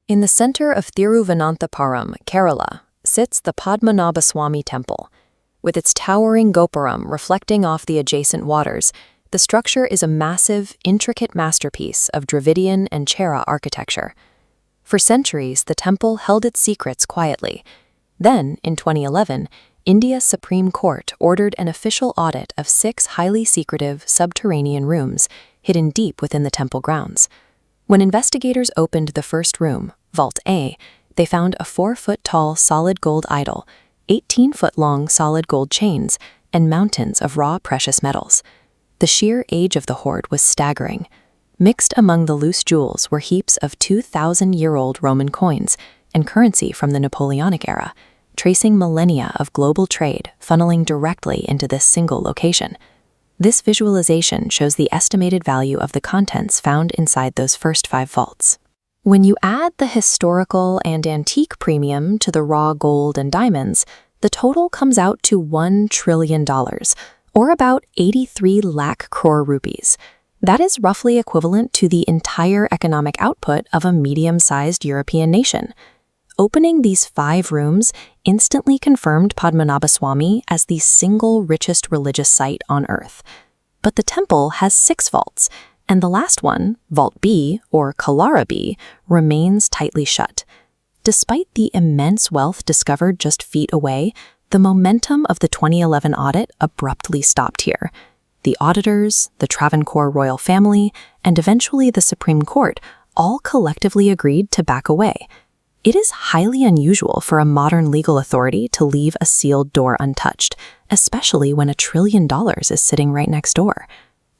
In the center of Thiruvananthapuram, Kerala, sits the Padmanabhaswamy Temple. With its towering gopuram reflecting off the adjacent waters, the structure is a massive, intricate masterpiece of Dravidian and Chera architecture. For centuries, the temple held its secrets quietly. Then, in 2011, India's Supreme Court ordered an official audit of 6 highly secretive subterranean rooms hidden deep within the temple grounds. When investigators opened the first room, Vault A, they found a 4-foot-tall solid gold idol, 18-foot-long solid gold chains, and mountains of raw precious metals. The sheer age of the hoard was staggering. Mixed among the loose jewels were heaps of 2,000-year-old Roman coins and currency from the Napoleonic era, tracing millennia of global trade funneling directly into this single location. This visualization shows the estimated value of the contents found inside those first 5 vaults. When you add the historical and antique premium to the raw gold and diamonds, the total comes out to $1 trillion, or about 83 lakh crore rupees. That is roughly equivalent to the entire economic output of a medium-sized European nation. Opening these 5 rooms instantly confirmed Padmanabhaswamy as the single richest religious site on Earth. But the temple has 6 vaults, and the last one, Vault B, or Kalara B, remains tightly shut. Despite the immense wealth discovered just feet away, the momentum of the 2011 audit abruptly stopped here. The auditors, the Travancore royal family, and eventually the Supreme Court all collectively agreed to back away. It is highly unusual for a modern legal authority to leave a sealed door untouched, especially when $1 trillion is sitting right next door.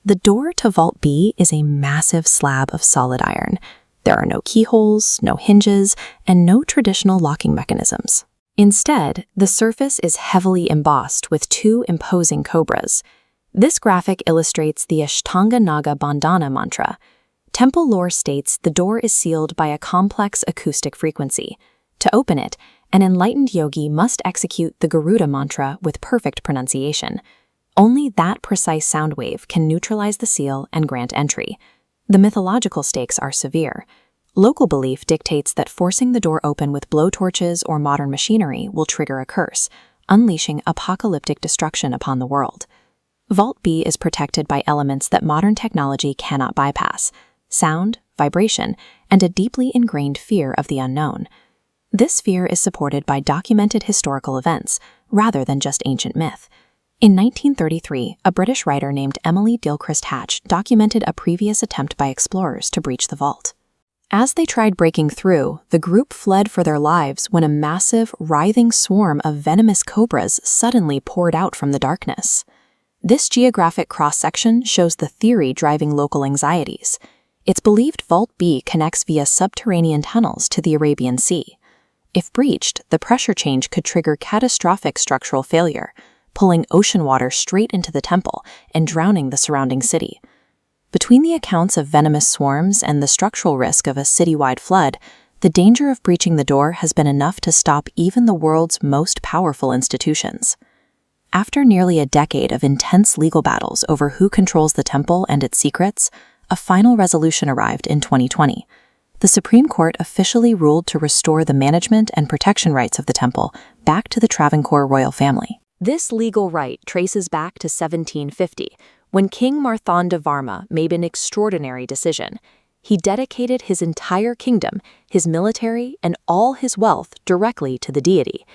The door to Vault B is a massive slab of solid iron. There are no keyholes, no hinges, and no traditional locking mechanisms. Instead, the surface is heavily embossed with 2 imposing cobras. This graphic illustrates the Ashtanaga Bandhanam mantra. Temple lore states the door is sealed by a complex acoustic frequency. To open it, an enlightened yogi must execute the Garuda mantra with perfect pronunciation. Only that precise sound wave can neutralize the seal and grant entry. The mythological stakes are severe. Local belief dictates that forcing the door open with blowtorches or modern machinery will trigger a curse, unleashing apocalyptic destruction upon the world. Vault B is protected by elements that modern technology cannot bypass: sound, vibration, and a deeply ingrained fear of the unknown. This fear is supported by documented historical events, rather than just ancient myth. In 1933, a British writer named Emily Gilchrist Hatch documented a previous attempt by explorers to breach the vault. As they tried breaking through, the group fled for their lives when a massive, writhing swarm of venomous cobras suddenly poured out from the darkness. This geographic cross-section shows the theory driving local anxieties. It's believed Vault B connects via subterranean tunnels to the Arabian Sea. If breached, the pressure change could trigger catastrophic structural failure, pulling ocean water straight into the temple and drowning the surrounding city. Between the accounts of venomous swarms and the structural risk of a citywide flood, the danger of breaching the door has been enough to stop even the world's most powerful institutions. After nearly a decade of intense legal battles over who controls the temple and its secrets, a final resolution arrived in 2020. The Supreme Court officially ruled to restore the management and protection rights of the temple back to the Travancore royal family. This legal right traces back to 1750, when King Martanda Varma made an extraordinary decision. He dedicated his entire kingdom, his military, and all his wealth directly to the deity.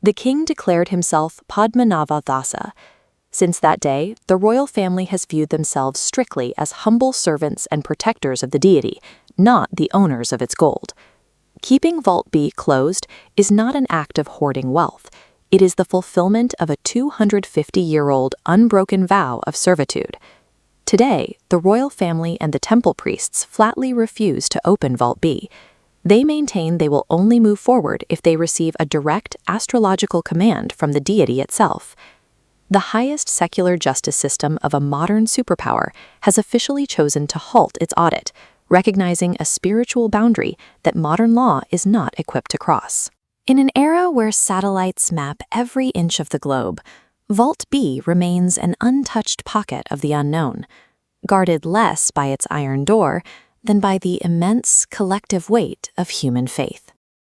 The king declared himself Padmanabhaswamy. Since that day, the royal family has viewed themselves strictly as humble servants and protectors of the deity, not the owners of its gold. Keeping Vault B closed is not an act of hoarding wealth. It is the fulfillment of a 250-year-old unbroken vow of servitude. Today, the royal family and the temple priests flatly refuse to open Vault B. They maintain they will only move forward if they receive a direct astrological command from the deity itself. The highest secular justice system of a modern superpower has officially chosen to halt its audit, recognizing a spiritual boundary that modern law is not equipped to cross. In an era where satellites map every inch of the globe, Vault B remains an untouched pocket of the unknown. Guarded less by its iron door, than by the immense collective weight of human faith.